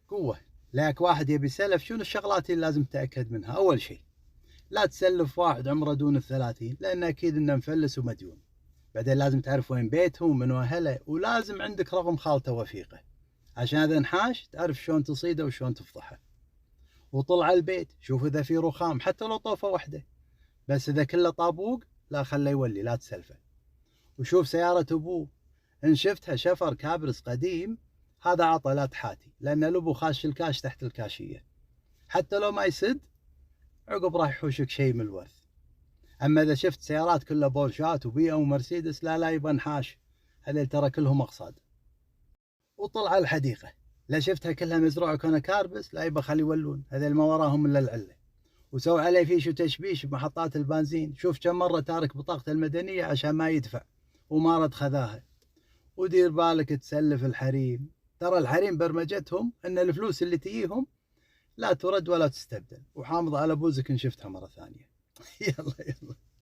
قوة. لك واحد يبي سلف، شنو الشغلات اللي لازم تتأكد منها؟ أول شيء لا تسلف واحد عمره دون ال30، لأن أكيد إنه مفلس ومديون. بعدين لازم تعرف وين بيتهم ومن أهله، ولازم عندك رقم خالته وثيقة، عشان إذا انحاش تعرف شلون تصيده وشلون تفضحه. وطلع البيت شوف إذا في رخام، حتى لو طوفة واحدة، بس إذا كله طابوق لا خله يولي، لا تسلفه. وشوف سيارة أبوه، إن شفتها شفر كابرس قديم هذا عطى لا تحاتي، لأن الأبو خاش الكاش تحت الكاشية، حتى لو ما يسد عقب راح يحوشك شيء من الورث. أما إذا شفت سيارات كلها بورشات وبيئة ومرسيدس لا يبا انحاش، هذول ترى كلهم أقصاد. وطلع الحديقة، لا شفتها كلها مزروعة كونها كاربس لا يبا خلي يولون، هذول ما وراهم إلا العلة. وسوي عليه فيش وتشبيش بمحطات البنزين، شوف كم مرة تارك بطاقته المدنية عشان ما يدفع وما رد خذاها. ودير بالك تسلف الحريم، ترى الحريم برمجتهم ان الفلوس اللي تجيهم لا ترد ولا تستبدل. وحامض على بوزك ان شفتها مرة ثانية. يلا يلا.